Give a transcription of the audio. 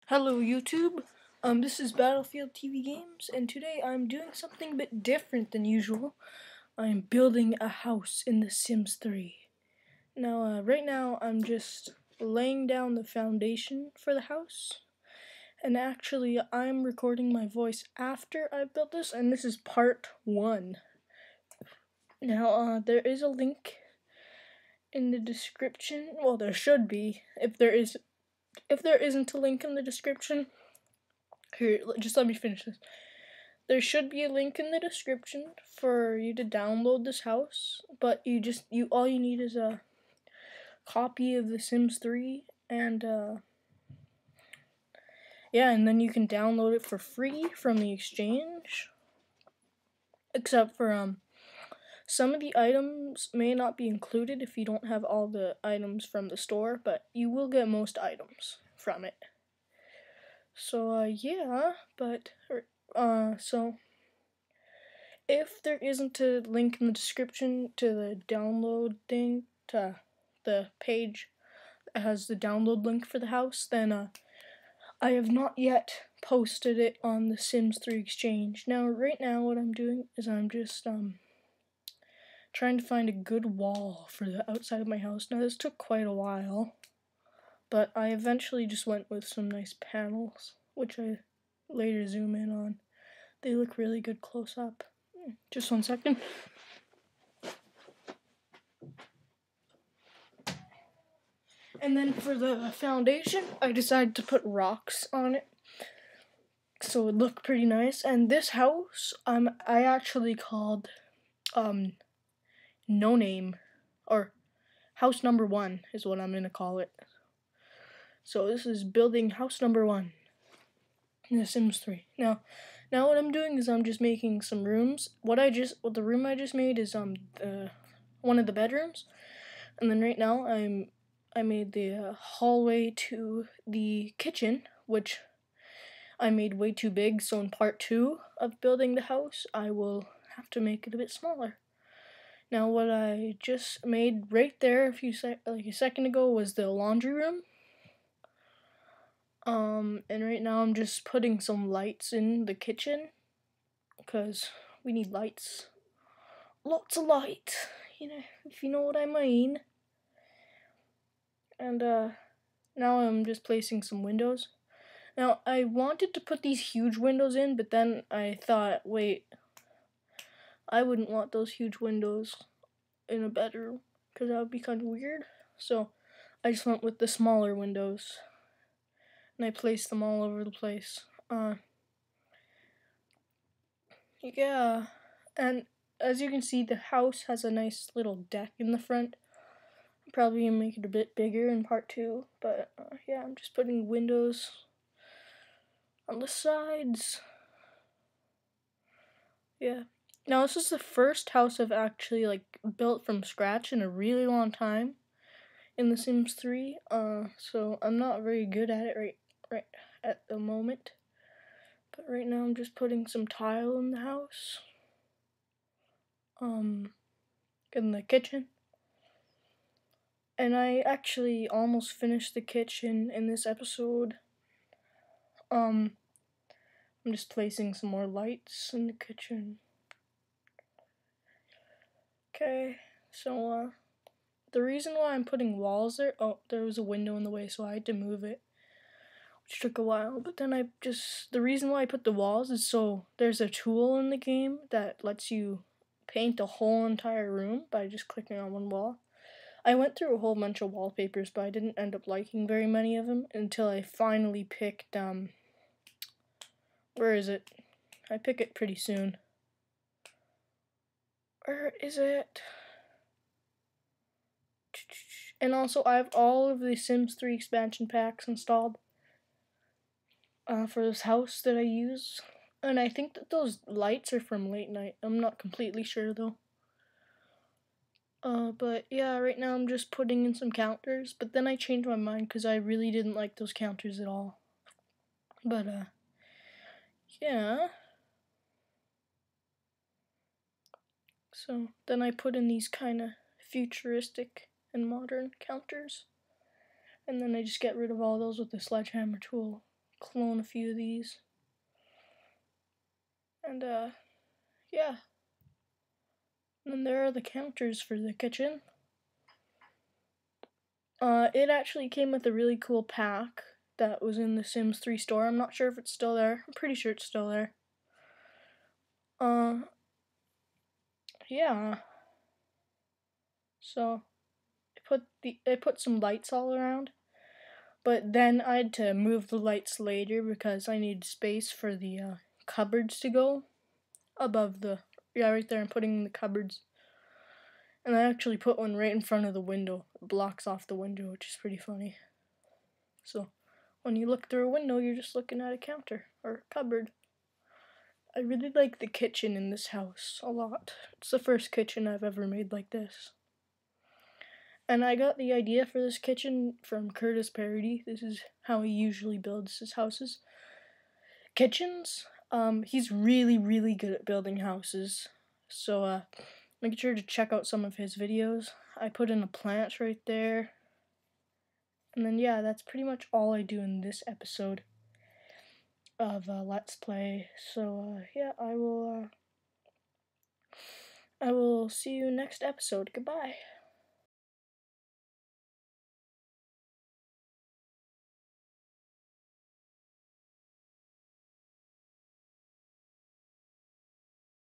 Hello YouTube, this is Battlefield TV Games, and today I'm doing something a bit different than usual. I'm building a house in The Sims 3. Now, right now I'm just laying down the foundation for the house, and actually I'm recording my voice after I built this, and this is part 1. Now, there is a link in the description. Well, there should be. If there isn't a link in the description, here, just let me finish this. There should be a link in the description for you to download this house, but all you need is a copy of The Sims 3 and and then you can download it for free from the exchange. Except for some of the items may not be included if you don't have all the items from the store, but you will get most items from it. So so if there isn't a link in the description to the download thing, to the page that has the download link for the house, then I have not yet posted it on the Sims 3 exchange. Now, right now, what I'm doing is I'm just trying to find a good wall for the outside of my house. Now, this took quite a while, but I eventually just went with some nice panels, which I later zoom in on. They look really good close up. Just 1 second. And then for the foundation, I decided to put rocks on it, so it would look pretty nice. And this house, I actually called, No Name, or House Number 1 is what I'm gonna call it. So this is building house number 1 in The Sims 3. Now what I'm doing is I'm just making some rooms. The room I just made is one of the bedrooms, and then right now I made the hallway to the kitchen, which I made way too big. So in part 2 of building the house, I will have to make it a bit smaller. Now, what I just made right there a second ago was the laundry room. And right now I'm just putting some lights in the kitchen, because we need lights. Lots of light, if you know what I mean. And now I'm just placing some windows. Now, I wanted to put these huge windows in, but then I thought, wait, I wouldn't want those huge windows in a bedroom, because that would be kind of weird. So I just went with the smaller windows, and I placed them all over the place. Yeah, and as you can see, the house has a nice little deck in the front. I'm probably gonna make it a bit bigger in part 2, but yeah, I'm just putting windows on the sides. Yeah. Now, this is the first house I've actually built from scratch in a really long time in The Sims 3. So I'm not very good at it right at the moment. But right now I'm just putting some tile in the house. In the kitchen. And I actually almost finished the kitchen in this episode. I'm just placing some more lights in the kitchen. Okay, so the reason why I'm putting walls there, there was a window in the way, so I had to move it, which took a while. But then the reason why I put the walls is so there's a tool in the game that lets you paint a whole entire room by just clicking on one wall. I went through a whole bunch of wallpapers, but I didn't end up liking very many of them until I finally picked, where is it? I pick it pretty soon. Where is it? And also, I have all of the Sims 3 expansion packs installed for this house that I use. And I think that those lights are from Late Night. I'm not completely sure, though. But yeah, right now I'm just putting in some counters. But then I changed my mind because I really didn't like those counters at all. But, yeah. So then I put in these kind of futuristic and modern counters. And then I just get rid of all those with the sledgehammer tool, clone a few of these. And yeah. And then there are the counters for the kitchen. It actually came with a really cool pack that was in the Sims 3 store. I'm not sure if it's still there. I'm pretty sure it's still there. Yeah. So I put some lights all around, but then I had to move the lights later because I need space for the cupboards to go above the right there. I'm putting in the cupboards, and I actually put one right in front of the window. It blocks off the window, which is pretty funny. So when you look through a window, you're just looking at a counter or a cupboard. I really like the kitchen in this house a lot. It's the first kitchen I've ever made like this. And I got the idea for this kitchen from Curtis Parody. This is how he usually builds his houses. Kitchens. He's really, really good at building houses. So, make sure to check out some of his videos. I put in a plant right there. And then, yeah, that's pretty much all I do in this episode of Let's Play. So, yeah, I will see you next episode. Goodbye.